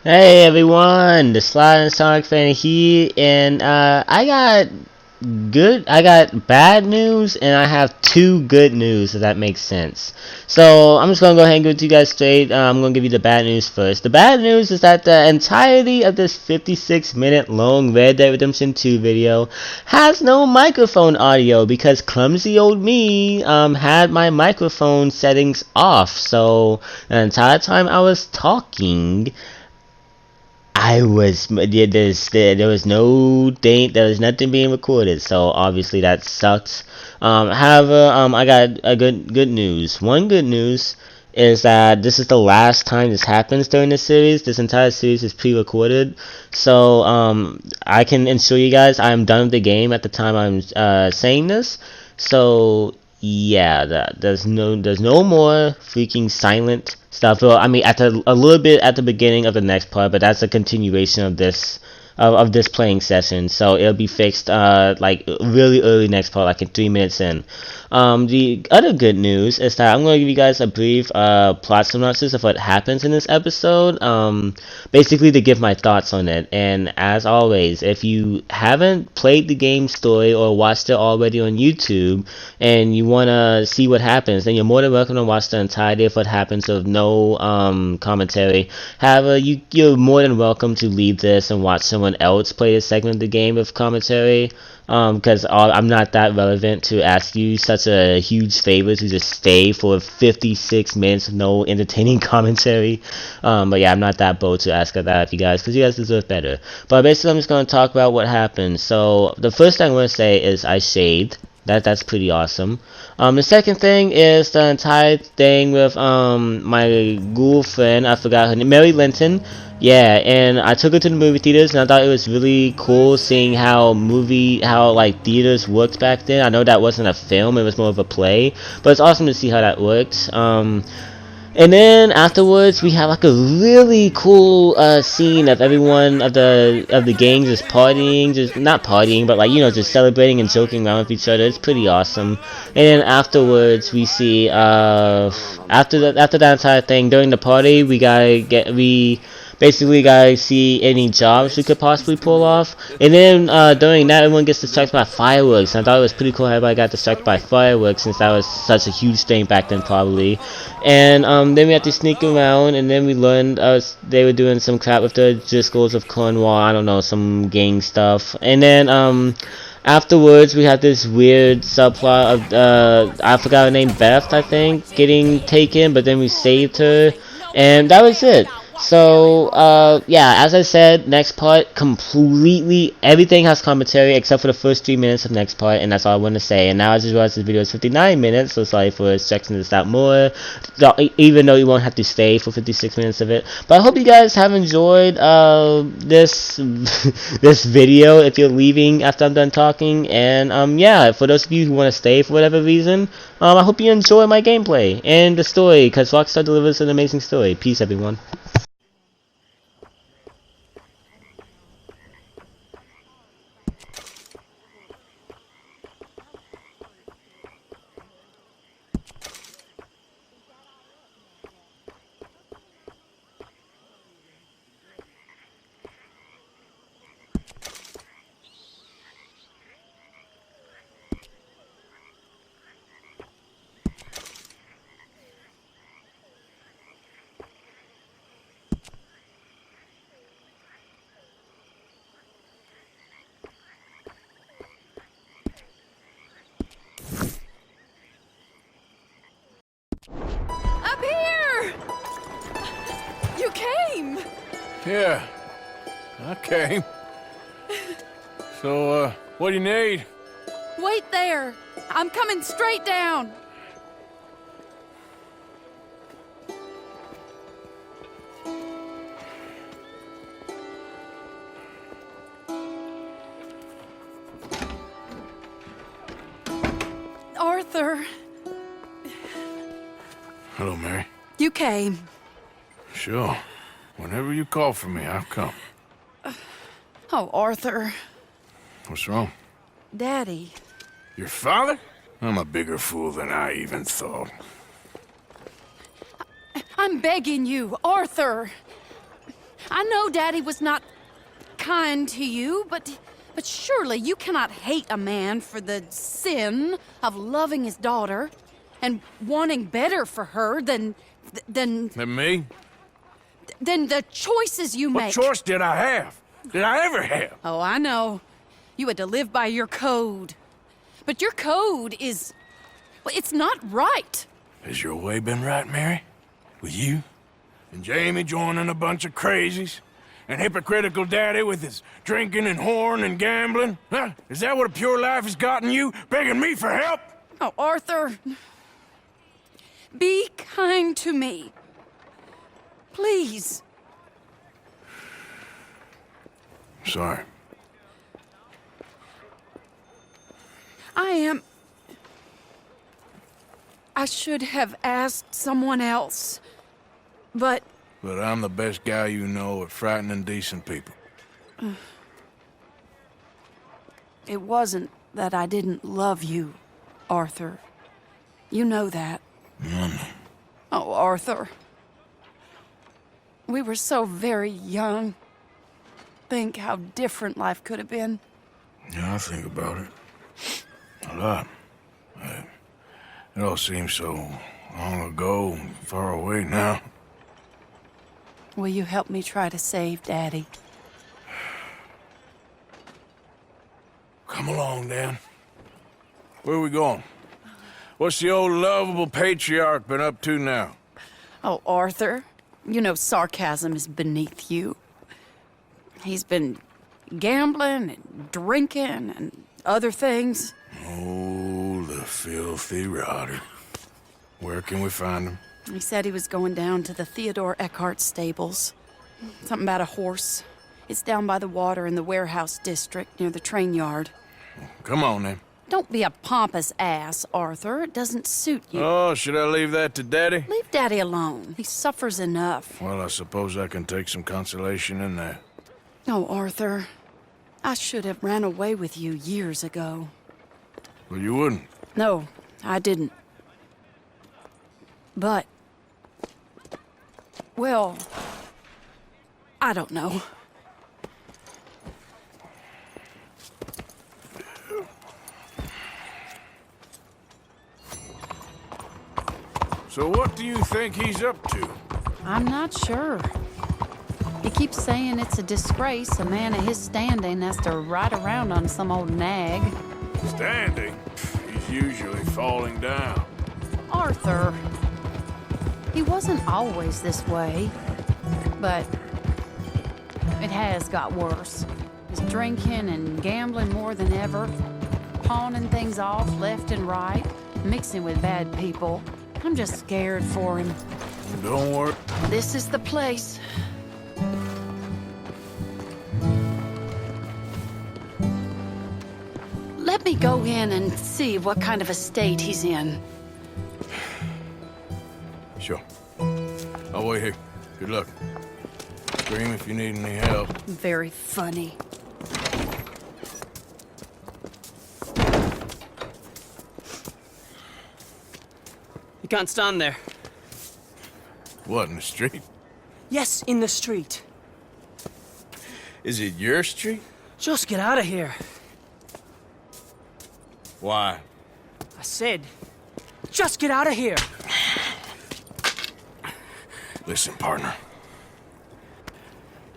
Hey everyone, the Slide and Sonic fan here, and I got bad news, and I have two good news, if that makes sense. So I'm just gonna go ahead and give it to you guys straight. I'm gonna give you the bad news first. The bad news is that the entirety of this 56-minute long Red Dead Redemption 2 video has no microphone audio because clumsy old me had my microphone settings off. So the entire time I was talking, there was no thing, there was nothing being recorded, so obviously that sucks. However, I got a good news. One good news is that this is the last time this happens during the series. This entire series is pre-recorded, so I can assure you guys I'm done with the game at the time I'm saying this. So yeah, there's no more freaking silent stuff. Well, I mean, a little bit at the beginning of the next part, but that's a continuation of this playing session. So it'll be fixed like really early next part, like in 3 minutes in. The other good news is that I'm going to give you guys a brief plot synopsis of what happens in this episode, basically to give my thoughts on it. And as always, if you haven't played the game story or watched it already on YouTube and you want to see what happens, then you're more than welcome to watch the entirety of what happens with no commentary. However, you're more than welcome to leave this and watch someone else play this segment of the game with commentary, because I'm not that relevant to ask you such a huge favor to just stay for 56 minutes with no entertaining commentary. But yeah, I'm not that bold to ask that of you guys, because you guys deserve better. But basically, I'm just going to talk about what happened. So the first thing I'm going to say is I shaved. That's pretty awesome. The second thing is the entire thing with my girlfriend. I forgot her name, Mary Linton. Yeah, and I took her to the movie theaters, and I thought it was really cool seeing how like theaters worked back then. I know that wasn't a film; it was more of a play, but it's awesome to see how that worked. And then afterwards, we have like a really cool scene of everyone of the gang just partying, just not partying, but like just celebrating and joking around with each other. It's pretty awesome. And then afterwards, we see after that entire thing during the party, we basically gotta see any jobs we could possibly pull off. And then during that, everyone gets distracted by fireworks. And I thought it was pretty cool how everybody got distracted by fireworks, since that was such a huge thing back then probably. And then we had to sneak around, and then we learned they were doing some crap with the Driscolls of Cornwall, I don't know, some gang stuff. And then afterwards, we had this weird subplot of I forgot her name, Beth, I think, getting taken, but then we saved her, and that was it. So, yeah, as I said, next part, completely, everything has commentary except for the first 3 minutes of next part, and that's all I want to say. And now I just realized this video is 59 minutes, so sorry for stretching this out more, even though you won't have to stay for 56 minutes of it. But I hope you guys have enjoyed, this, this video, if you're leaving after I'm done talking. And, yeah, for those of you who want to stay for whatever reason, I hope you enjoy my gameplay and the story, because Rockstar delivers an amazing story. Peace, everyone. Up here! You came! Yeah, I came. So, what do you need? Wait there! I'm coming straight down! Arthur, Hello, Mary. you came. Sure. Whenever you call for me, I'll come. Oh, Arthur. What's wrong? Daddy. Your father? I'm a bigger fool than I even thought. I'm begging you, Arthur. I know Daddy was not kind to you, but surely you cannot hate a man for the sin of loving his daughter and wanting better for her than me? than the choices you What make. choice did I have? Did I ever have? Oh, I know. You had to live by your code. But your code is... well, it's not right. Has your way been right, Mary? With you? And Jamie joining a bunch of crazies? And hypocritical daddy with his drinking and whoring and gambling? Huh? Is that what a pure life has gotten you? Begging me for help? Oh, Arthur. Be kind to me. Please. Sorry. I should have asked someone else, but... But I'm the best guy you know at frightening decent people. It wasn't that I didn't love you, Arthur. You know that. Oh, Arthur. We were so very young. Think how different life could have been. Yeah, I think about it. A lot. It all seems so long ago and far away now. Will you help me try to save Daddy? Come along, Dan. Where are we going? What's the old lovable patriarch been up to now? Oh, Arthur, you know sarcasm is beneath you. He's been gambling and drinking and other things. Oh, the filthy rotter. Where can we find him? He said he was going down to the Theodore Eckhart stables. Something about a horse. It's down by the water in the warehouse district near the train yard. Come on, then. Don't be a pompous ass, Arthur. It doesn't suit you. Oh, should I leave that to Daddy? Leave Daddy alone. He suffers enough. Well, I suppose I can take some consolation in that. Oh, Arthur. I should have ran away with you years ago. Well, you wouldn't. No, I didn't. But... well... I don't know. So what do you think he's up to? I'm not sure. He keeps saying it's a disgrace a man of his standing has to ride around on some old nag. Standing? He's usually falling down. Arthur. He wasn't always this way, but it has got worse. He's drinking and gambling more than ever, pawning things off left and right, mixing with bad people. I'm just scared for him. Don't worry. This is the place. Let me go in and see what kind of a state he's in. Sure. I'll wait here. Good luck. Scream if you need any help. Very funny. You can't stand there. What, in the street? Yes, in the street. Is it your street? Just get out of here. Why? I said, just get out of here. Listen, partner.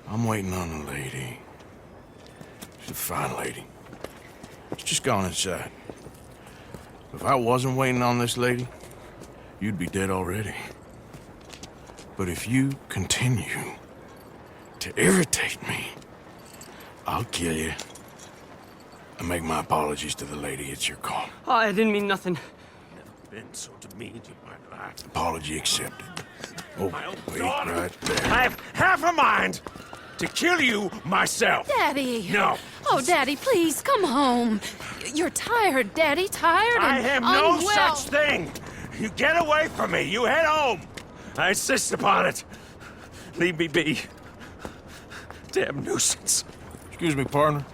I'm waiting on a lady. She's a fine lady. She's just gone inside. If I wasn't waiting on this lady, you'd be dead already. But if you continue to irritate me, I'll kill you. And make my apologies to the lady. It's your call. Oh, I didn't mean nothing. Never been so demeaned in my life. Apology accepted. Oh, My own wait, daughter. right there. I have half a mind to kill you myself. Daddy! No. Oh, Daddy, please, come home. You're tired, Daddy, tired I and am no unwell. such thing. You get away from me. You head home. I insist upon it. Leave me be. Damn nuisance. Excuse me, partner.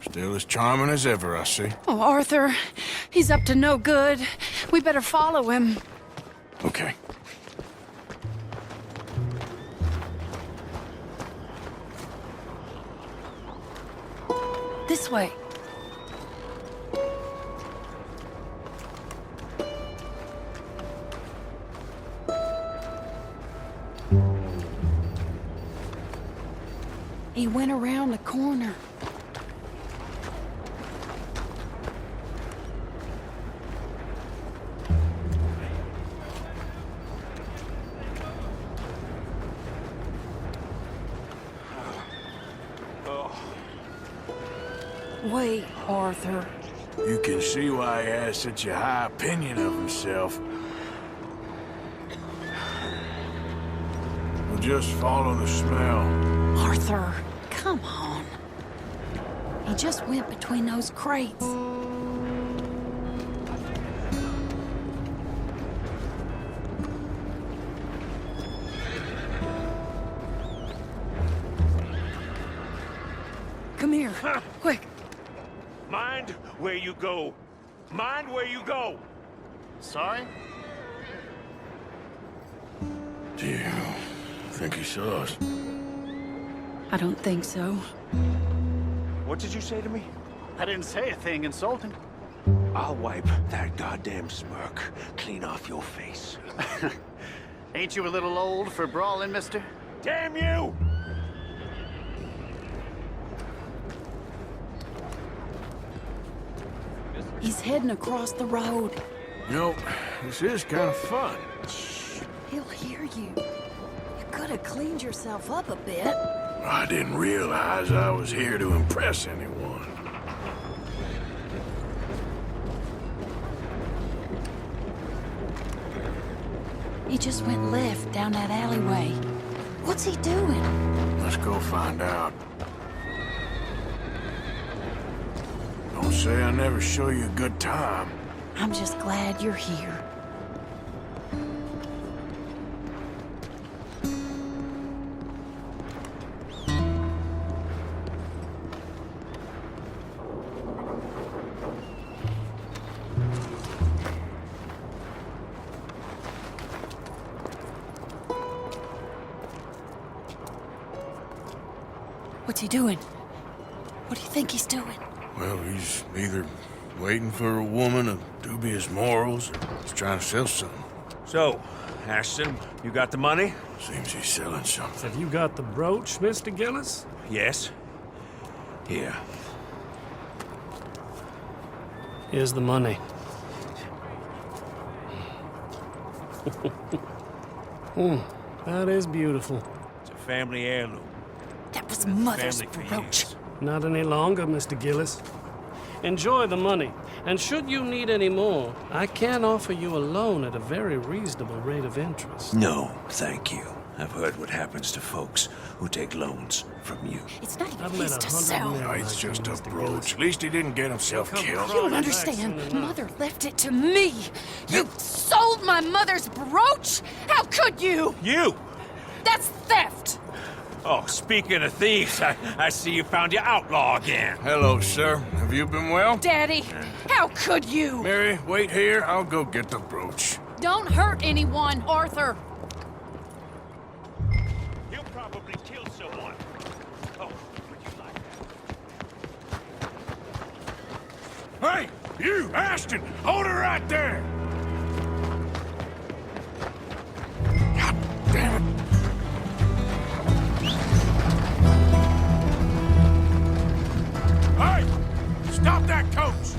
Still as charming as ever, I see. Oh, Arthur, he's up to no good. We better follow him. Okay. This way. He went around the corner. Wait, Arthur. You can see why he has such a high opinion of himself. We'll just follow the smell. Arthur, come on. He just went between those crates. Come here, quick. Mind where you go. Mind where you go. Sorry? Do you think he saw us? I don't think so. What did you say to me? I didn't say a thing insulting. I'll wipe that goddamn smirk clean off your face. Ain't you a little old for brawling, mister? Damn you! He's heading across the road. You know, this is kind of fun. Shh, he'll hear you. You could have cleaned yourself up a bit. I didn't realize I was here to impress anyone. He just went left down that alleyway. What's he doing? Let's go find out. Don't say I never show you a good time. I'm just glad you're here. What's he doing? What do you think he's doing? Well, he's either waiting for a woman of dubious morals or he's trying to sell something. So, Ashton, you got the money? Seems he's selling something. Have you got the brooch, Mr. Gillis? Yes. Here. Here's the money. That is beautiful. It's a family heirloom. That was Mother's Family for brooch. years. Not any longer, Mr. Gillis. Enjoy the money, and should you need any more, I can offer you a loan at a very reasonable rate of interest. No, thank you. I've heard what happens to folks who take loans from you. It's not even I've met his 100 to sell. men No, like it's you, just a Mr. brooch. Gillis. At least he didn't get himself Come killed. from- You don't Right, understand. that's enough. Mother left it to me. You sold my mother's brooch? How could you? You! That's theft. Oh, speaking of thieves, I see you found your outlaw again. Hello, sir. Have you been well? Daddy, how could you? Mary, wait here. I'll go get the brooch. Don't hurt anyone, Arthur. He'll probably kill someone. Oh, would you like that? Hey, you, Ashton! Hold her right there! God damn it. Hey! Stop that coach!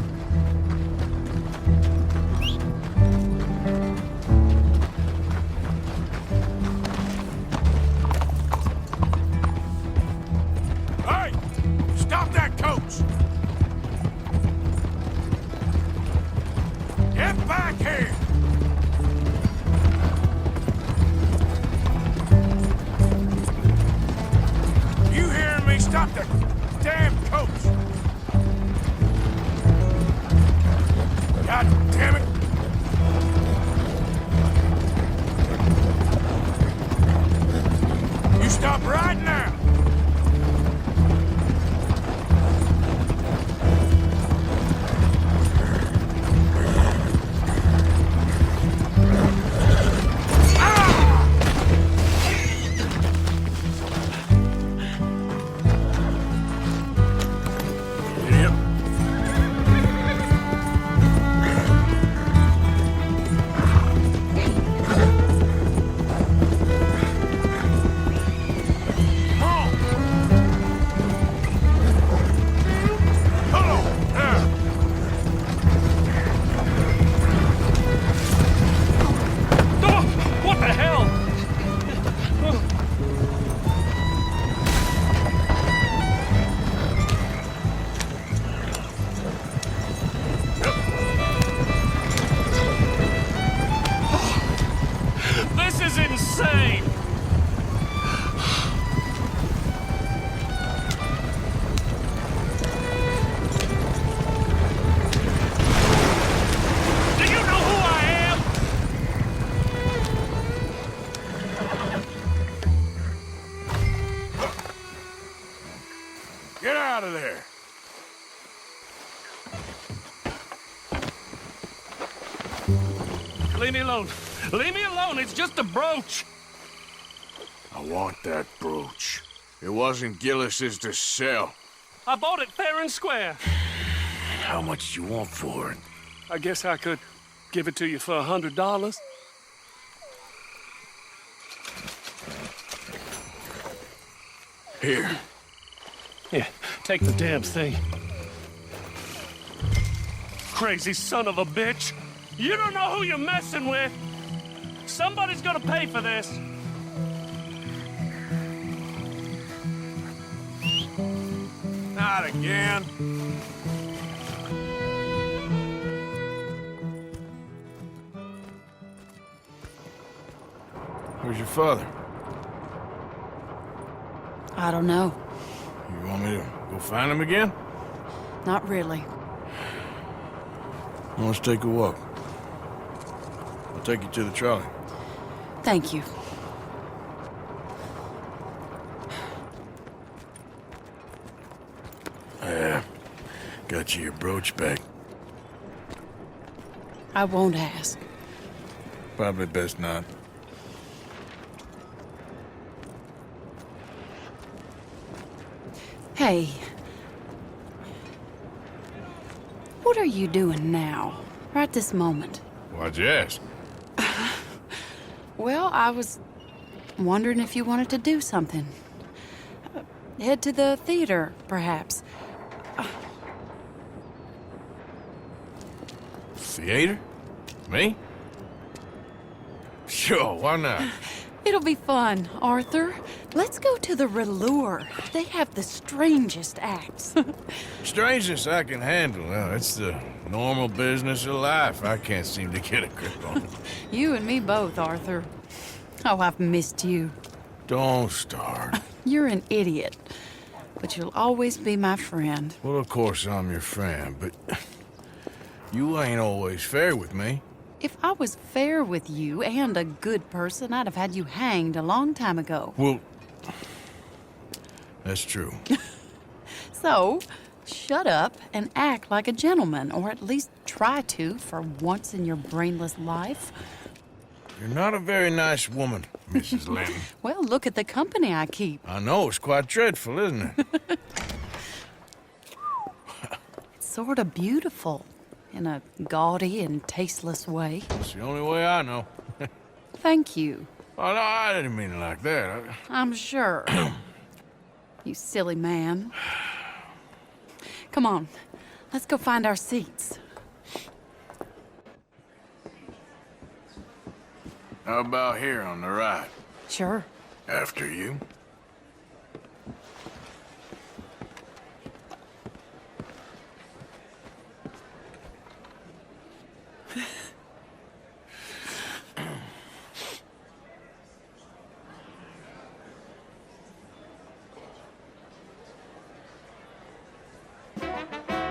Hey! Stop that coach! Get back here! You hearing me? Stop that damn coach! God damn it! You stop right now! Leave me alone. Leave me alone. It's just a brooch. I want that brooch. It wasn't Gillis's to sell. I bought it fair and square. How much do you want for it? I guess I could give it to you for $100. Here. Here, take the damn thing. Crazy son of a bitch. You don't know who you're messing with. Somebody's gonna pay for this. Not again. Where's your father? I don't know. You want me to go find him again? Not really. Let's take a walk. I'll take you to the trolley. Thank you. Yeah. Got you your brooch back. I won't ask. Probably best not. Hey. What are you doing now? Right this moment? Why'd you ask? Well, I was wondering if you wanted to do something. Head to the theater, perhaps. Theater? Me? Sure, why not? It'll be fun, Arthur. Let's go to the Relure. They have the strangest acts. Strangeness I can handle. It's the normal business of life. I can't seem to get a grip on. You and me both, Arthur. Oh, I've missed you. Don't start. You're an idiot, but you'll always be my friend. Well, of course I'm your friend, but you ain't always fair with me. If I was fair with you and a good person, I'd have had you hanged a long time ago. Well, that's true. So, shut up and act like a gentleman, or at least try to for once in your brainless life. You're not a very nice woman, Mrs. Lynn. Well, look at the company I keep. I know, it's quite dreadful, isn't it? It's sort of beautiful, in a gaudy and tasteless way. It's the only way I know. Thank you. Oh, no, I didn't mean it like that. I'm sure. You silly man. Come on, let's go find our seats. How about here on the right? Sure. After you.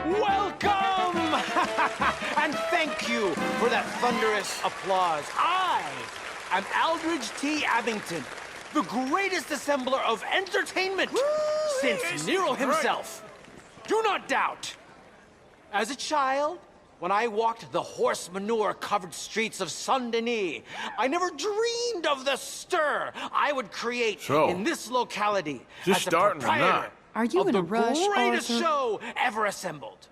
Welcome! And thank you for that thunderous applause. I am Aldridge T. Abington, the greatest assembler of entertainment since Nero himself. Do not doubt. As a child, when I walked the horse manure-covered streets of Saint-Denis, I never dreamed of the stir I would create in this locality Just as a starting or proprietor not? Are you of in the a rush, greatest Arthur? show ever assembled.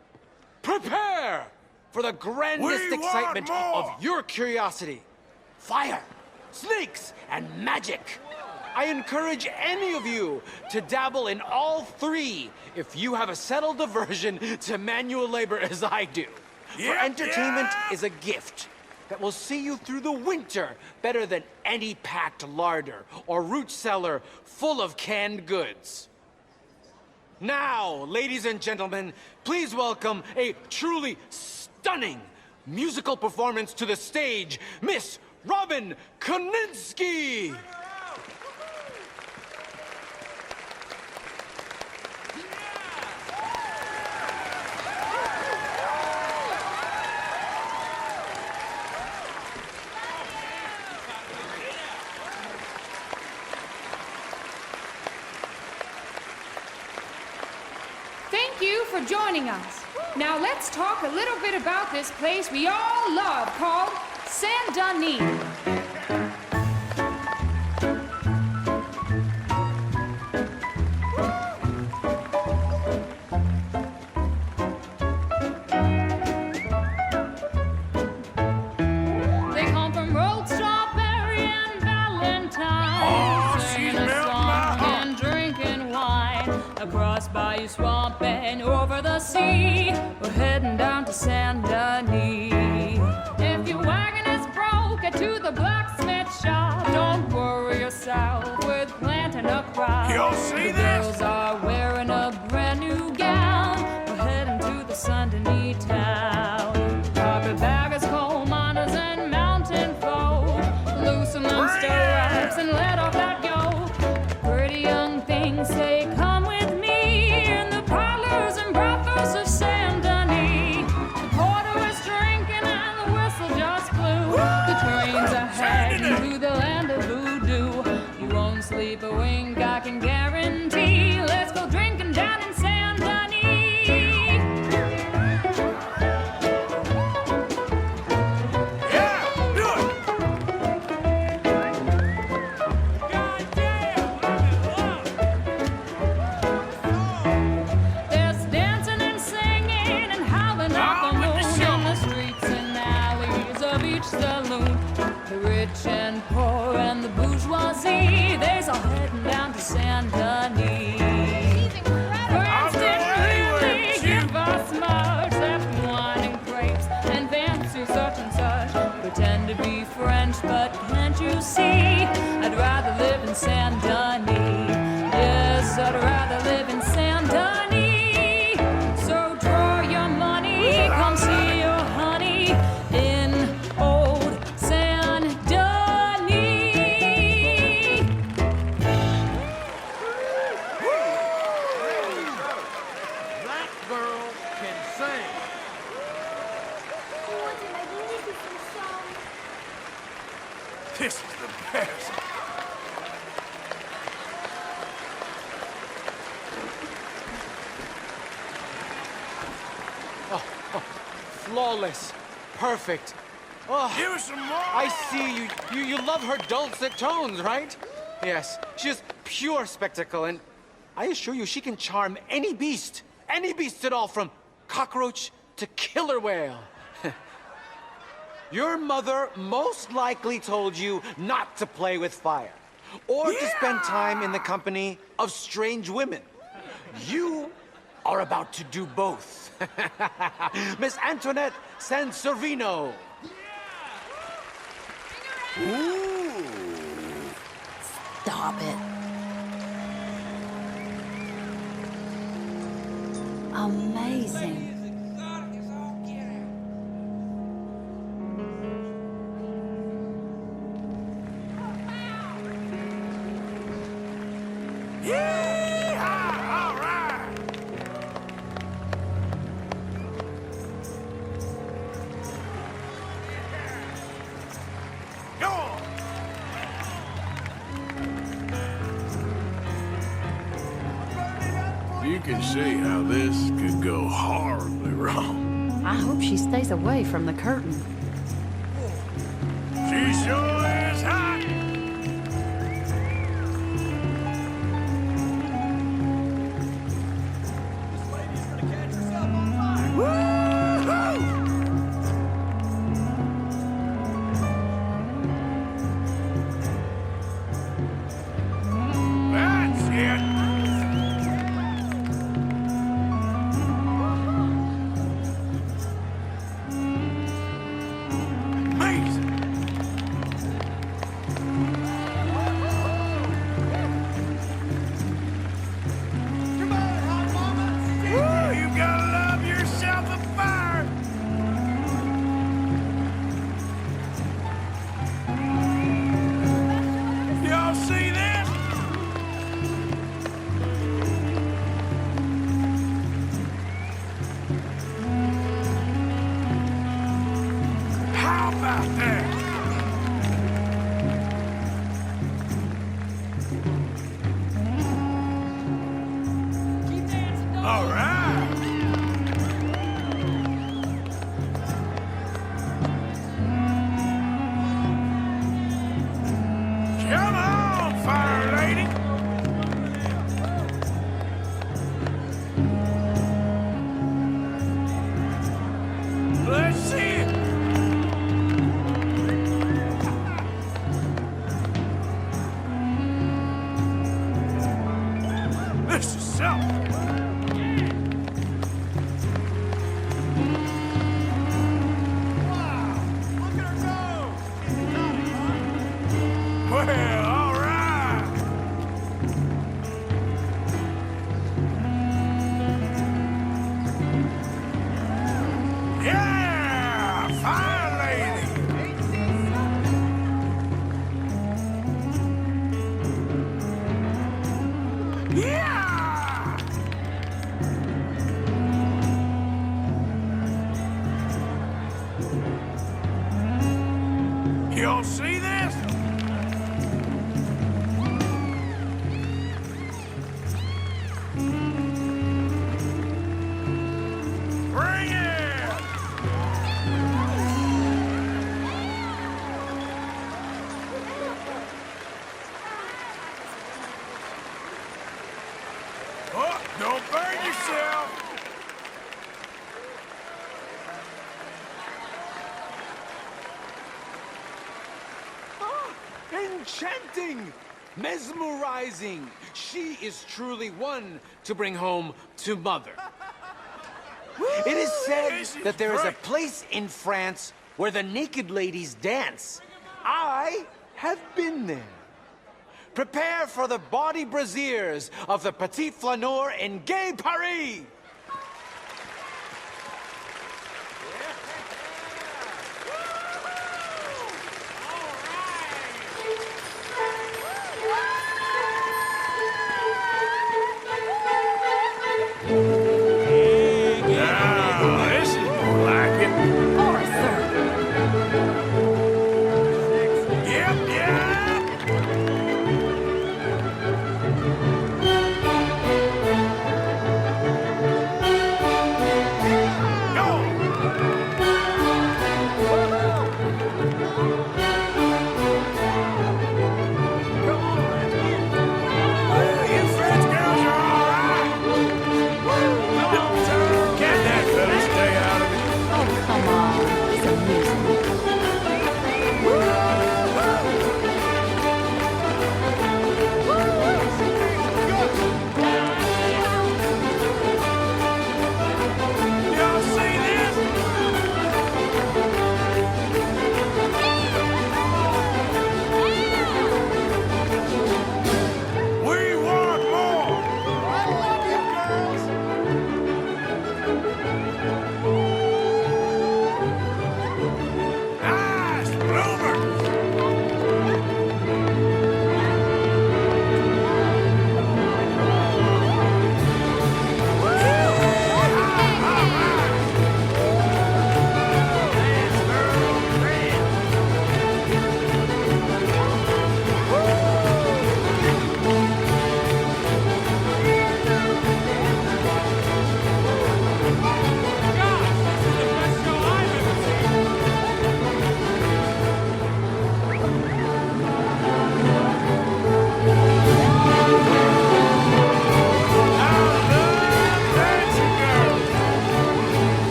Prepare for the grandest We want excitement more! of your curiosity. Fire, snakes, and magic. I encourage any of you to dabble in all three if you have a settled aversion to manual labor as I do. For entertainment is a gift that will see you through the winter better than any packed larder or root cellar full of canned goods. Now, ladies and gentlemen, please welcome a truly stunning musical performance to the stage, Miss Robin Koninsky! Thank you for joining us. Now let's talk a little bit about this place we all love called Saint Denis. They come from rolled strawberry and valentine, Oh, she's singing a melting my song heart. and drinking wine across Bayou Swamp and over the sea. We're heading down to Saint Denis. If your wagon is broke, get to the blacksmith shop. Don't worry yourself with planting a crop. Y'all see The this? girls are wearing a brand new gown. We're heading to the Saint Denis town. Carpetbaggers, coal miners, and mountain folk. Loosen them stirrups and let off that yoke. Pretty young things say, come with me in the parlors and brothels of Saint Denis. The porter is drinking and the whistle just blew. The trains are heading to the land of voodoo. You won't sleep a wink, I can guarantee. Let's go drinking down in Saint Denis. Yeah, do it. There's dancing and singing and howling up the moon in the streets and alleys of each saloon. The rich and poor and the bourgeoisie, they's all heading down to Saint Denis. Friends didn't really give us much except wine and grapes and fancy such and such. Pretend to be French, but can't you see? I'd rather live in Saint Denis. Yes, I'd rather live in Saint Denis. So draw your money, come see your honey in old Saint Denis. That girl can sing. This is the best. Flawless. Perfect. Oh, Give us some more. I see you. You love her dulcet tones, right? Yes. She's pure spectacle, and I assure you she can charm any beast at all, from cockroach to killer whale. Your mother most likely told you not to play with fire, or to spend time in the company of strange women. You are about to do both. Miss Antoinette Sansorino. Stop it. Amazing. Yeah, all right. Go on. You can see how this could go horribly wrong. I hope she stays away from the curtain. She sure is hot. That's it. Amazing. Woo, you gotta love yourself a fire. Y'all see this? How about that? All right. Y'all see this? Bring it! Oh, don't burn yourself! Enchanting! Mesmerizing! She is truly one to bring home to mother. It is said that there is a place in France where the naked ladies dance. I have been there. Prepare for the bawdy brassiers of the Petit Flaneur in Gay Paris! Now, this is more like it. Arthur! Yep, yeah!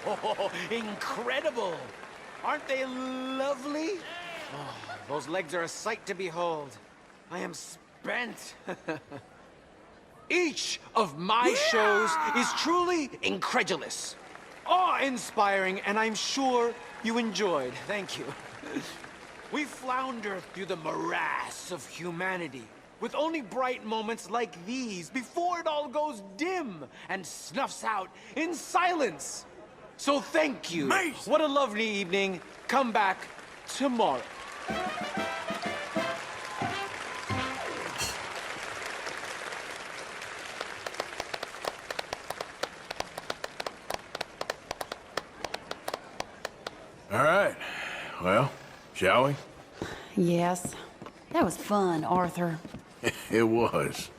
Oh, incredible! Aren't they lovely? Oh, those legs are a sight to behold. I am spent. Each of my shows is truly incredulous, awe-inspiring, and I'm sure you enjoyed. Thank you. We flounder through the morass of humanity, with only bright moments like these before it all goes dim and snuffs out in silence. So thank you. Amazing. What a lovely evening. Come back tomorrow. All right. Well, Shall we? Yes. That was fun, Arthur. It was.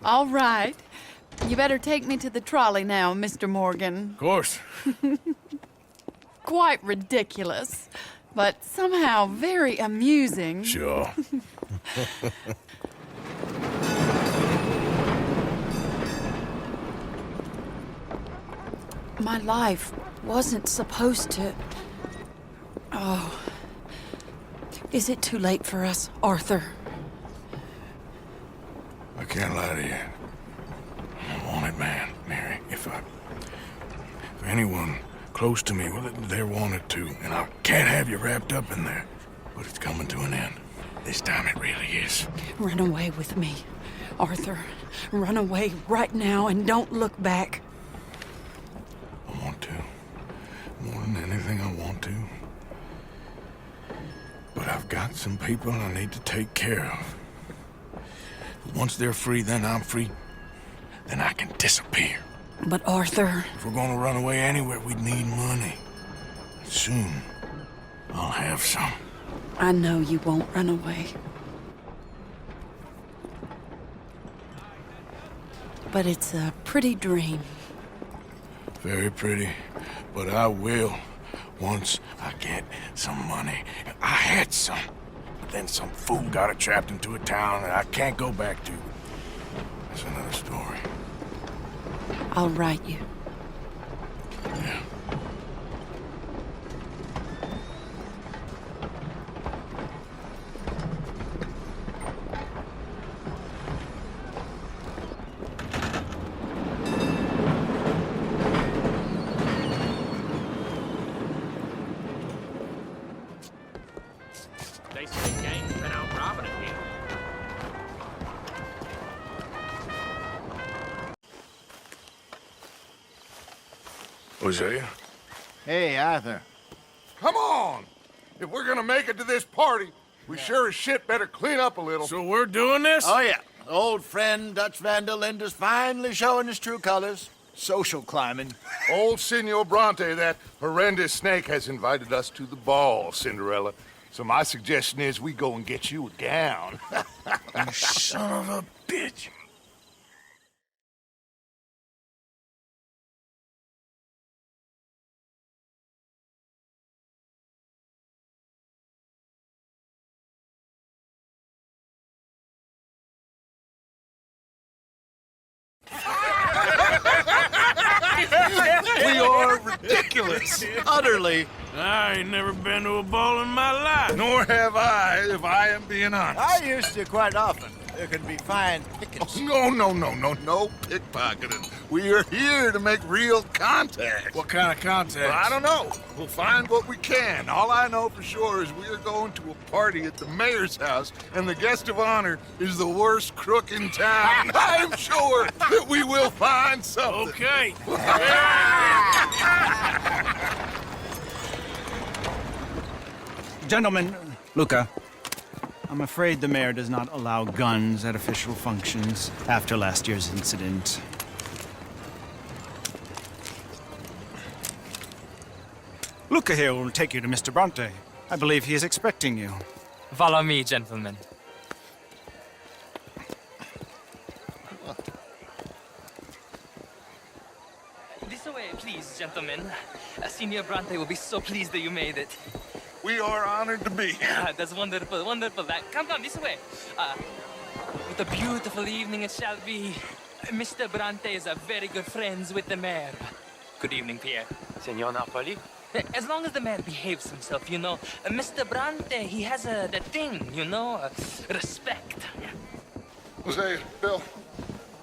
All right. You better take me to the trolley now, Mr. Morgan. Of course. Quite ridiculous, but somehow very amusing. Sure. My life wasn't supposed to... Oh. Is it too late for us, Arthur? I can't lie to you. I'm a wanted man, Mary. If anyone close to me, well, they're wanted too, and I can't have you wrapped up in there. But it's coming to an end. This time it really is. Run away with me, Arthur. Run away right now and don't look back. I want to. More than anything, I want to. But I've got some people I need to take care of. Once they're free, then I'm free. Then I can disappear. But Arthur... If we're gonna run away anywhere, we'd need money. Soon, I'll have some. I know you won't run away. But it's a pretty dream. Very pretty, but I will once I get some money. I had some, but then some fool got it trapped into a town that I can't go back to. That's another story. I'll write you. Yeah. They say gangs been out robbing it here. Hosea? Hey, Arthur. Come on! If we're gonna make it to this party, we sure as shit better clean up a little. So we're doing this? Oh, yeah. Old friend Dutch Van der Linde's finally showing his true colors. Social climbing. Old Senor Bronte, that horrendous snake, has invited us to the ball, Cinderella. So my suggestion is we go and get you a gown. You son of a bitch. We are ridiculous. Utterly. I ain't never been to a ball in my life. Nor have I, if I am being honest. I used to quite often. There can be fine pickings. No pickpocketing. We are here to make real contact. What kind of contact? Well, I don't know. We'll find what we can. All I know for sure is we are going to a party at the mayor's house, and the guest of honor is the worst crook in town. I'm sure that we will find something. Okay. Gentlemen, Luca, I'm afraid the mayor does not allow guns at official functions after last year's incident. Luca here will take you to Mr. Bronte. I believe he is expecting you. Follow me, gentlemen. This way, please, gentlemen. Senior Bronte will be so pleased that you made it. We are honored to be here. That's wonderful, wonderful. Come, this way. What a beautiful evening it shall be. Mr. Bronte is a very good friends with the mayor. Good evening, Pierre. Senor Napoli? As long as the mayor behaves himself, you know. Mr. Bronte, he has that thing, you know, respect. Jose, Bill,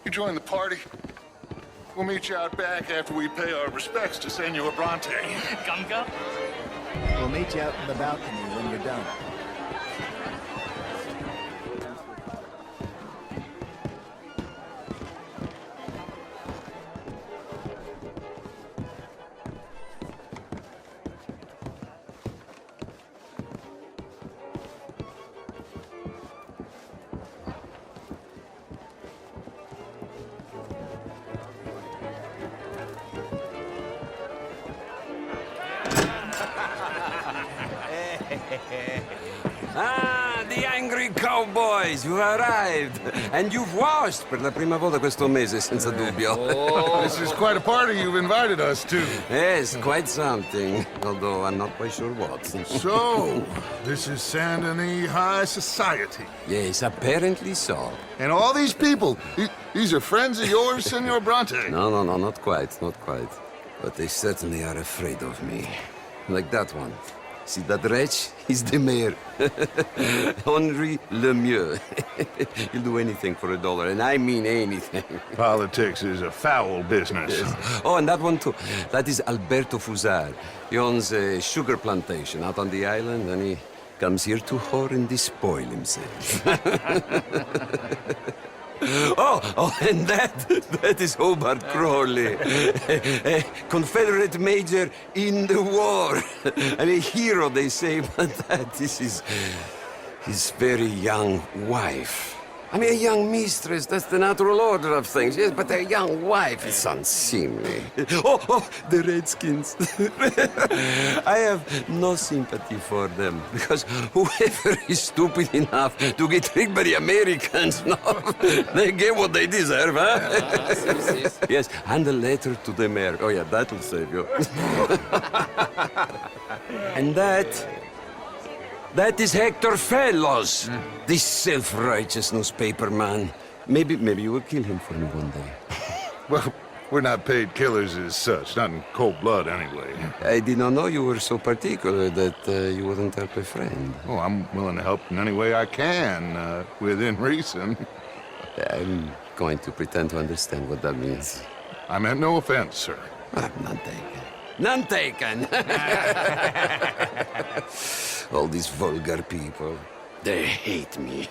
you join the party. We'll meet you out back after we pay our respects to Senor Bronte. Come. We'll meet you out in the balcony when you're done. Ah, the angry cowboys, you arrived. And you've washed per la prima volta questo mese, senza dubbio. This is quite a party you've invited us to. Yes, quite something. Although I'm not quite sure what. So, this is Saint Denis High Society. Yes, apparently so. And all these people, these are friends of yours, Senor Bronte? No, not quite, not quite. But they certainly are afraid of me. Like that one. See that wretch? He's the mayor. Henri Lemieux. He'll do anything for $1, and I mean anything. Politics is a foul business. Yes. Oh, and that one too. That is Alberto Fusar. He owns a sugar plantation out on the island, and he comes here to whore and despoil himself. Oh, and that is Hobart Crawley, a Confederate major in the war. And a hero, they say, but that is his very young wife. I mean, a young mistress, that's the natural order of things, yes, but a young wife is unseemly. Oh, the Redskins. I have no sympathy for them, because whoever is stupid enough to get tricked by the Americans, no, they get what they deserve, huh? Yes, and a letter to the mayor. Oh, yeah, that will save you. And that is Hector Fellows, this self-righteous newspaper man. Maybe you will kill him for me one day. Well, we're not paid killers as such, not in cold blood anyway. I did not know you were so particular that you wouldn't help a friend. Oh, I'm willing to help in any way I can, within reason. I'm going to pretend to understand what that means. I meant no offense, sir. None taken. None taken! All these vulgar people, they hate me.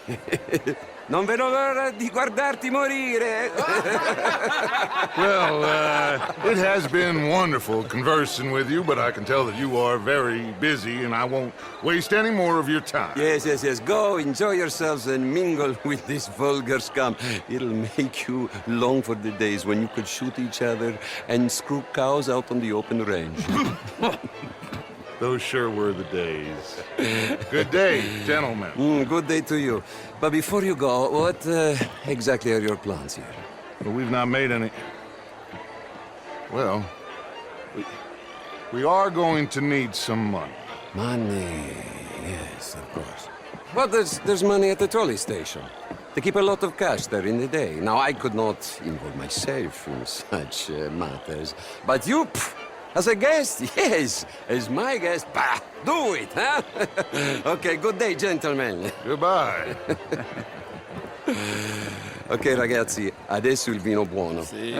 Non vedo l'ora di guardarti morire. Well, it has been wonderful conversing with you, but I can tell that you are very busy, and I won't waste any more of your time. Yes. Go, enjoy yourselves, and mingle with this vulgar scum. It'll make you long for the days when you could shoot each other and screw cows out on the open range. Those sure were the days. Good day, gentlemen. Good day to you. But before you go, what exactly are your plans here? Well, we've not made any... Well, we are going to need some money. Money, yes, of course. Well, there's money at the trolley station. They keep a lot of cash there in the day. Now, I could not involve myself in such matters. But you... As a guest, yes. As my guest, bah, do it, huh? Okay, good day, gentlemen. Goodbye. Ok, ragazzi, adesso il vino buono. Sì.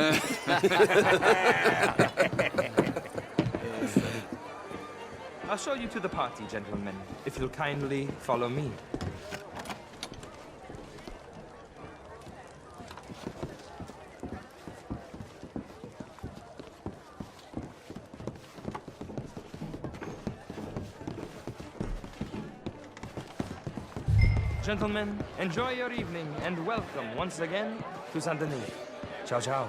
I'll show you to the party, gentlemen, if you'll kindly follow me. Gentlemen, enjoy your evening and welcome once again to Saint Denis. Ciao, ciao.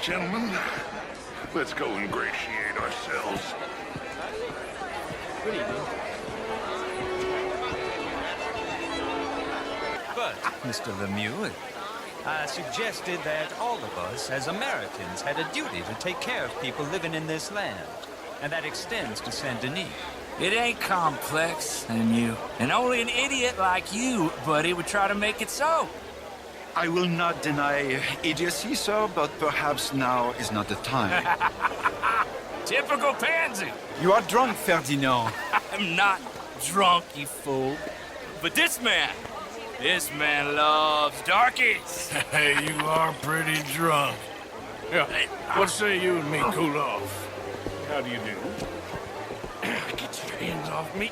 Gentlemen, let's go ingratiate ourselves. Good evening. But, Mr. Lemieux, I suggested that all of us as Americans had a duty to take care of people living in this land. And that extends to Saint Denis. It ain't complex, Lemieux. And only an idiot like you, buddy, would try to make it so. I will not deny idiocy, sir, but perhaps now is not the time. Typical pansy. You are drunk, Ferdinand. I'm not drunk, you fool. But this man loves darkies. Hey, you are pretty drunk. Yeah, what say you and me cool off? How do you do? Get your hands off me.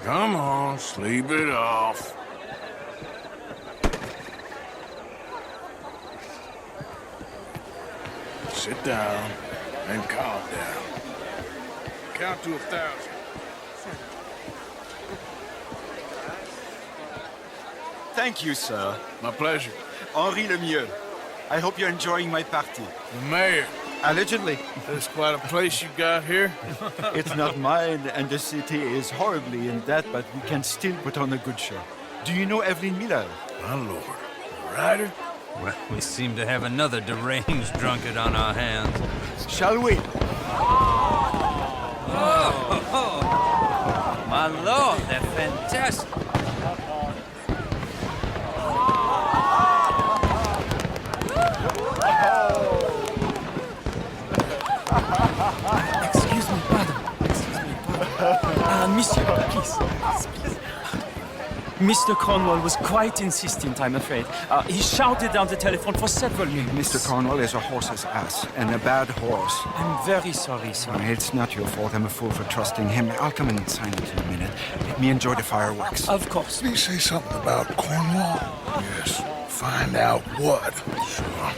Come on, sleep it off. Sit down and calm down. Count to 1,000. Thank you, sir. My pleasure. Henri Lemieux. I hope you're enjoying my party. The mayor. Allegedly. That's quite a place you got here. It's not mine, and the city is horribly in debt, but we can still put on a good show. Do you know Evelyn Miller? My lord. Ryder? Well, we seem to have another deranged drunkard on our hands. Shall we? Oh, my lord, they're fantastic. Excuse me, pardon. Monsieur, please. Mr. Cornwall was quite insistent, I'm afraid. He shouted down the telephone for several minutes. Mr. Cornwall is a horse's ass, and a bad horse. I'm very sorry, sir. It's not your fault. I'm a fool for trusting him. I'll come in and sign it in a minute. Let me enjoy the fireworks. Of course. Did he say something about Cornwall? Yes. Find out what. Sure.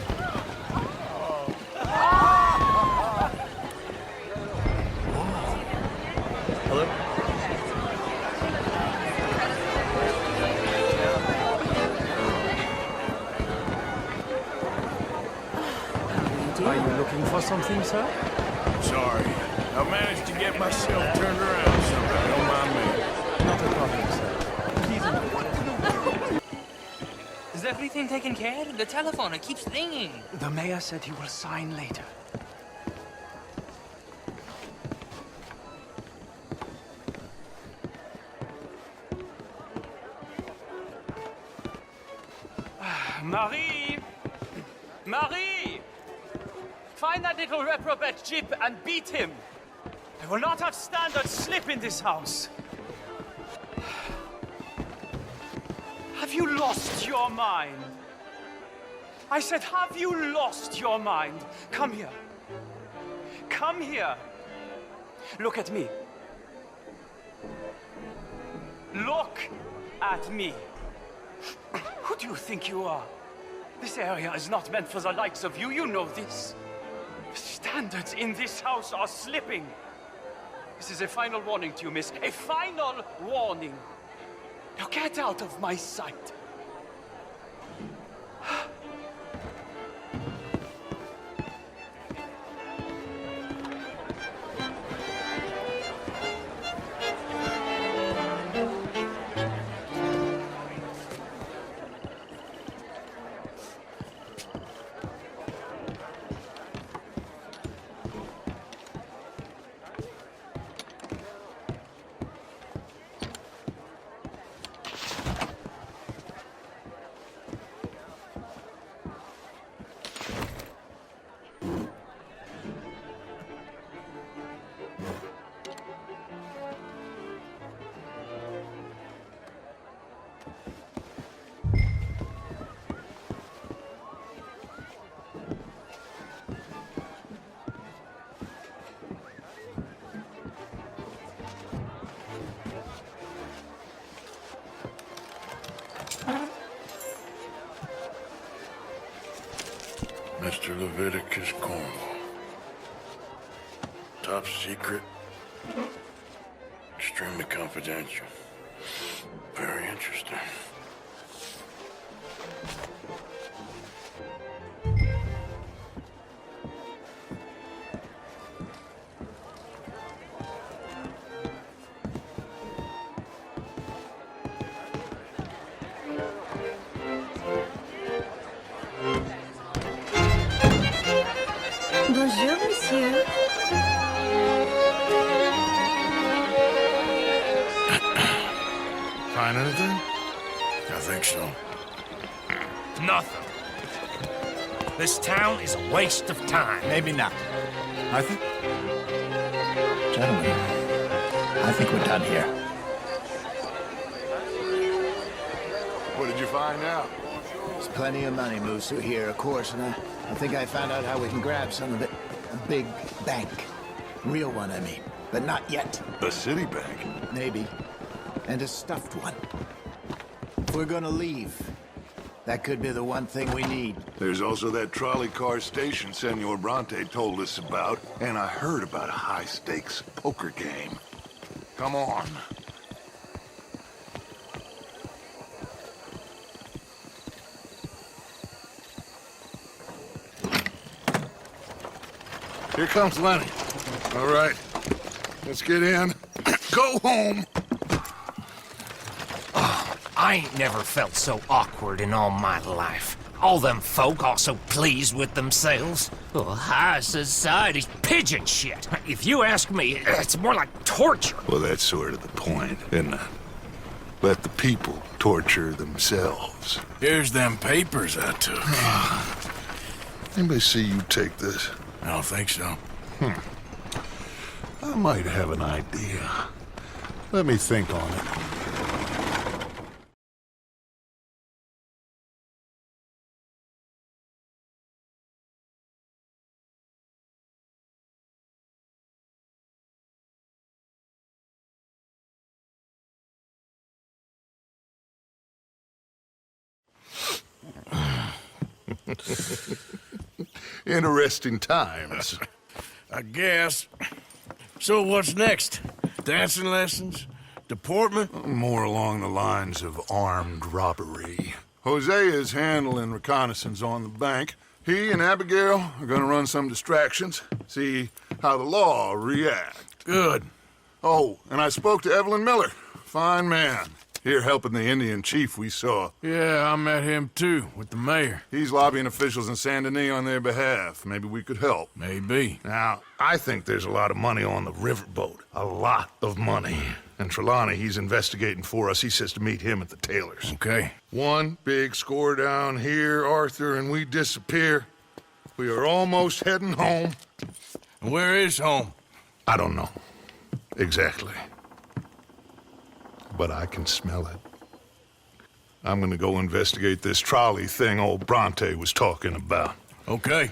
Hello? Are you looking for something, sir? Sorry. I managed to get myself turned around somehow. Don't mind me. Not a problem, sir. Please. Is everything taken care of? The telephone, it keeps ringing. The mayor said he will sign later. Marie! Marie! Find that little reprobate Jip and beat him. I will not have standards slip in this house. Have you lost your mind? I said, have you lost your mind? Come here. Come here. Look at me. Look at me. Who do you think you are? This area is not meant for the likes of you. You know this. The standards in this house are slipping. This is a final warning to you, miss. A final warning. Now get out of my sight. Mr. Leviticus Cornwall. Top secret. Extremely confidential. Very interesting. Bonjour, monsieur. Find anything? I think so. Nothing. This town is a waste of time. Maybe not. I think... Gentlemen, I think we're done here. What did you find out? There's plenty of money moves through here, of course, and I think I found out how we can grab some of it. A big bank. Real one, I mean. But not yet. A city bank? Maybe. And a stuffed one. If we're gonna leave, that could be the one thing we need. There's also that trolley car station Senor Bronte told us about, and I heard about a high-stakes poker game. Come on. Here comes Lenny. All right, let's get in. Go home. Oh, I ain't never felt so awkward in all my life. All them folk all so pleased with themselves. Oh, high society's pigeon shit. If you ask me, it's more like torture. Well, that's sort of the point, isn't it? Let the people torture themselves. Here's them papers I took. Anybody see you take this? I don't think so. I might have an idea. Let me think on it. Interesting times. I guess. So what's next? Dancing lessons? Deportment? More along the lines of armed robbery. Hosea is handling reconnaissance on the bank. He and Abigail are gonna run some distractions, see how the law react. Good. Oh, and I spoke to Evelyn Miller. Fine man. Here helping the Indian chief we saw. Yeah, I met him too, with the mayor. He's lobbying officials in Saint Denis on their behalf. Maybe we could help. Maybe. Now, I think there's a lot of money on the riverboat. A lot of money. And Trelawney, he's investigating for us. He says to meet him at the Taylor's. Okay. One big score down here, Arthur, and we disappear. We are almost heading home. Where is home? I don't know. Exactly. But I can smell it. I'm gonna go investigate this trolley thing old Bronte was talking about. Okay.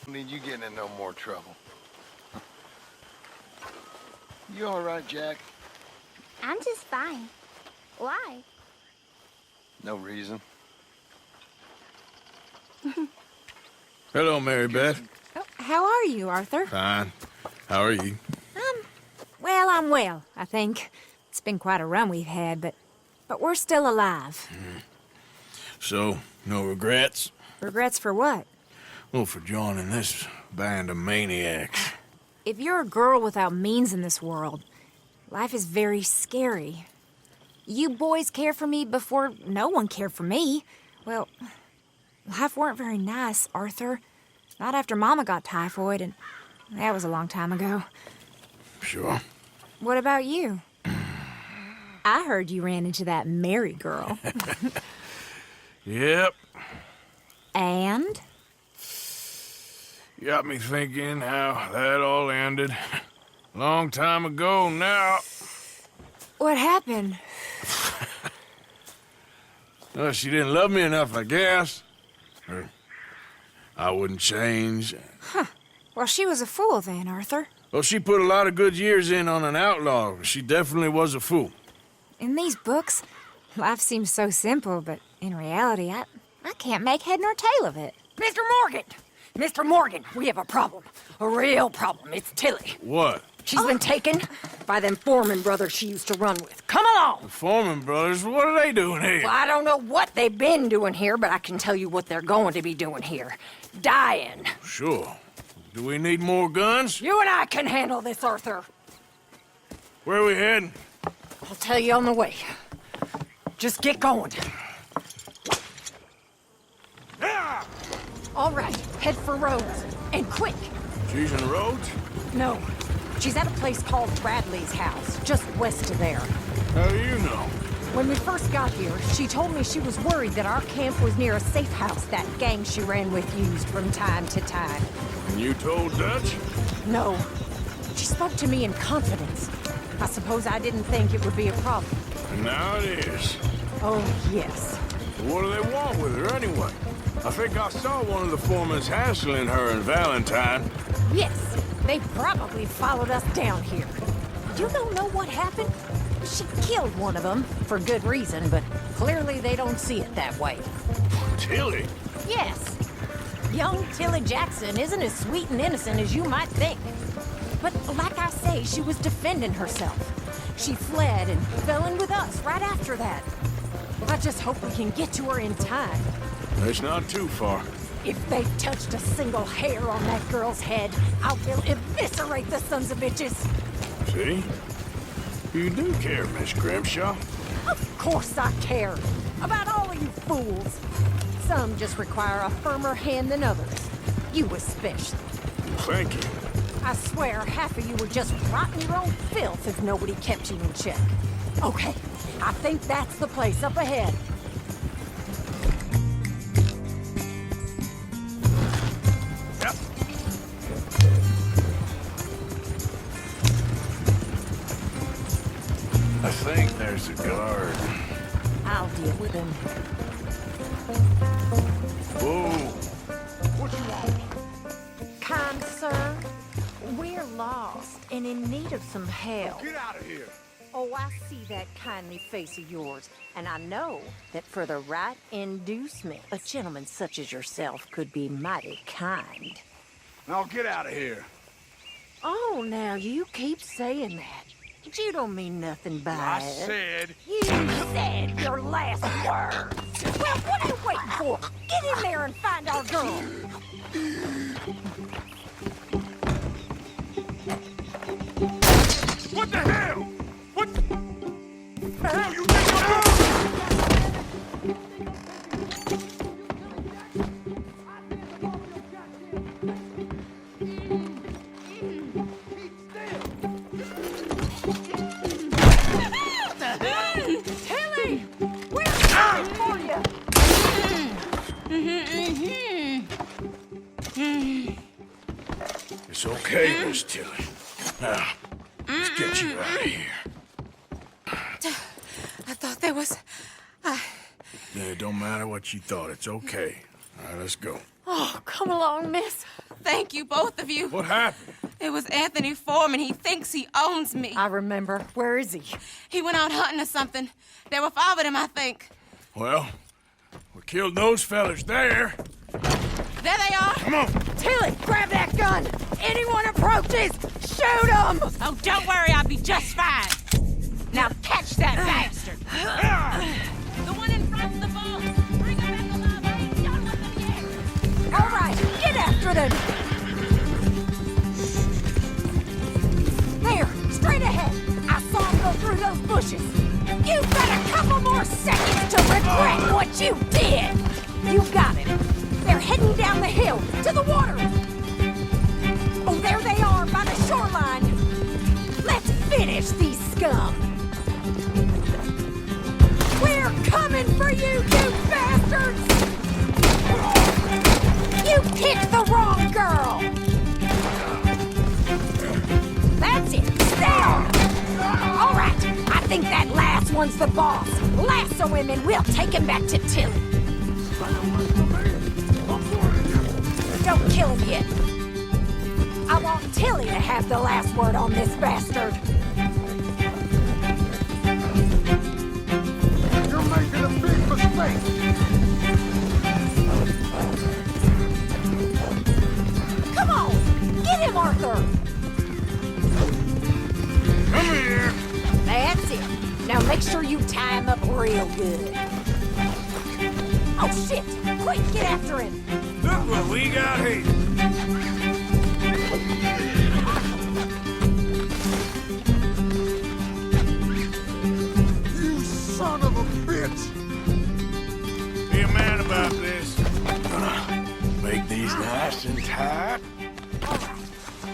Don't need you getting in no more trouble. You all right, Jack? I'm just fine. Why? No reason. Hello, Mary Beth. Oh, how are you, Arthur? Fine. How are you? Well, I'm well, I think. It's been quite a run we've had, but we're still alive. So, no regrets? Regrets for what? Well, for joining this band of maniacs. If you're a girl without means in this world, life is very scary. You boys cared for me before no one cared for me. Well, life weren't very nice, Arthur. Not after Mama got typhoid, and that was a long time ago. Sure. What about you? I heard you ran into that Mary girl. Yep. And? Got me thinking how that all ended. Long time ago now. What happened? Well, she didn't love me enough, I guess. Or I wouldn't change. Huh. Well, she was a fool then, Arthur. Well, she put a lot of good years in on an outlaw. She definitely was a fool. In these books, life seems so simple, but in reality, I can't make head nor tail of it. Mr. Morgan! Mr. Morgan, we have a problem. A real problem. It's Tilly. What? She's been taken by them Foreman brothers she used to run with. Come along! The Foreman brothers? What are they doing here? Well, I don't know what they've been doing here, but I can tell you what they're going to be doing here. Dying. Sure. Do we need more guns? You and I can handle this, Arthur. Where are we heading? I'll tell you on the way. Just get going. All right, head for Rhodes. And quick. She's in Rhodes? No. She's at a place called Bradley's house, just west of there. How do you know? When we first got here, she told me she was worried that our camp was near a safe house that gang she ran with used from time to time. And you told Dutch? No. She spoke to me in confidence. I suppose I didn't think it would be a problem. And now it is. Oh, yes. What do they want with her anyway? I think I saw one of the foremans hassling her and Valentine. Yes, they probably followed us down here. You don't know what happened? She killed one of them, for good reason, but clearly they don't see it that way. Tilly? Yes. Young Tilly Jackson isn't as sweet and innocent as you might think. But like I say, she was defending herself. She fled and fell in with us right after that. I just hope we can get to her in time. It's not too far. If they've touched a single hair on that girl's head, I will eviscerate the sons of bitches. See? You do care, Miss Grimshaw. Of course I care. About all of you fools. Some just require a firmer hand than others. You especially. Thank you. I swear half of you would just rot in your own filth if nobody kept you in check. Okay, I think that's the place up ahead. Yep. I think there's a guard. I'll deal with him. Whoa. What you want? Kind sir, we're lost and in need of some help. Get out of here! Oh, I see that kindly face of yours, and I know that for the right inducement, a gentleman such as yourself could be mighty kind. Now get out of here. Oh, now you keep saying that. But you don't mean nothing by I it. said... You said your last word. Well, what are you waiting for? Get in there and find our girl. What the hell? What? Huh? You think Tilly! We're coming for you! It's okay, Miss Tilly. Now, let's get you out of here. I thought there was... It don't matter what you thought. It's okay. All right, let's go. Oh, come along, miss. Thank you, both of you. What happened? It was Anthony Foreman. He thinks he owns me. I remember. Where is he? He went out hunting or something. There were 5 of them, I think. Well, we killed those fellas there. There they are. Come on. Tilly, grab that gun! Anyone approaches, shoot them! Oh, don't worry, I'll be just fine. Now catch that bastard! The one in front's the boss. Bring him back alive. I ain't done with them yet. All right, get after them! There, straight ahead. I saw him go through those bushes. You've got a couple more seconds to regret what you did! You got it. They're heading down the hill, to the water. Oh, there they are, by the shoreline. Let's finish these scum. We're coming for you, you bastards! You picked the wrong girl! That's it, stay on! All right, I think that last one's the boss. Lasso him and we'll take him back to Tilly. Don't kill him yet. I want Tilly to have the last word on this bastard. You're making a big mistake! Come on, get him, Arthur! Come here. That's it. Now make sure you tie him up real good. Oh, shit! Quick, get after him! Look what we got here. You son of a bitch! Be a man about this. Make these nice and tight. All right,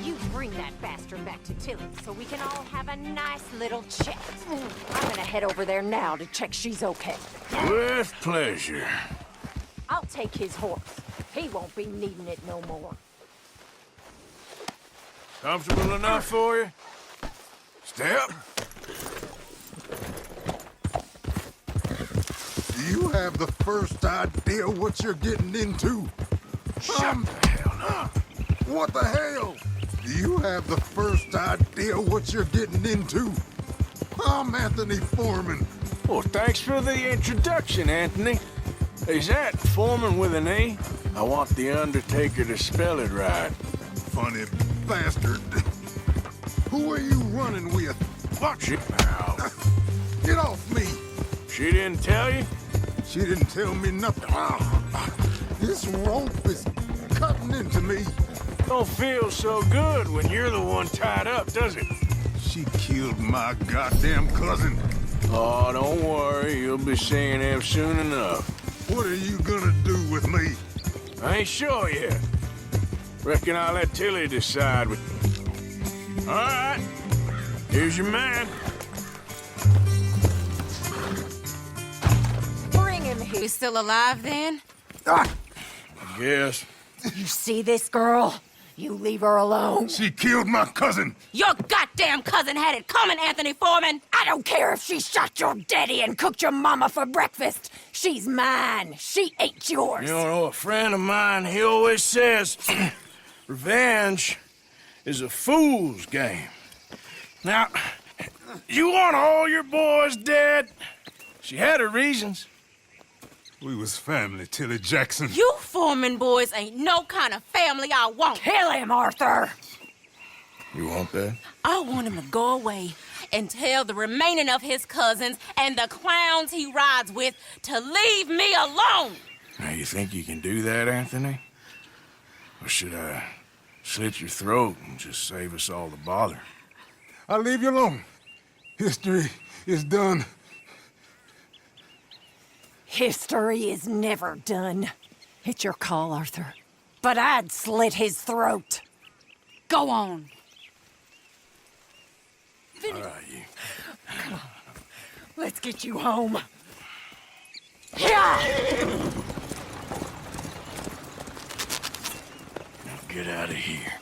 you bring that bastard back to Tilly so we can all have a nice little chat. I'm gonna head over there now to check she's okay. With pleasure. I'll take his horse. He won't be needing it no more. Comfortable enough for you? Step. Do you have the first idea what you're getting into? Shut the hell up. What the hell? Do you have the first idea what you're getting into? I'm Anthony Foreman. Well, thanks for the introduction, Anthony. Is that Foreman with an A? I want the Undertaker to spell it right. Funny bastard. Who are you running with? Watch it now. Get off me! She didn't tell you? She didn't tell me nothing. This rope is cutting into me. Don't feel so good when you're the one tied up, does it? She killed my goddamn cousin. Oh, don't worry. You'll be seeing him soon enough. What are you gonna do with me? I ain't sure yet. Reckon I'll let Tilly decide. All right. Here's your man. Bring him here. You still alive then? I guess. You see this girl? You leave her alone. She killed my cousin. Your goddamn cousin had it coming, Anthony Foreman. I don't care if she shot your daddy and cooked your mama for breakfast. She's mine. She ain't yours. You know, a friend of mine, he always says, revenge is a fool's game. Now, you want all your boys dead? She had her reasons. We was family, Tilly Jackson. You Foreman boys ain't no kind of family I want. Kill him, Arthur. You want that? I want him to go away and tell the remaining of his cousins and the clowns he rides with to leave me alone. Now, you think you can do that, Anthony? Or should I slit your throat and just save us all the bother? I'll leave you alone. History is done. History is never done. It's your call, Arthur. But I'd slit his throat. Go on. All right, you. Come on. Let's get you home. Yeah! Now get out of here.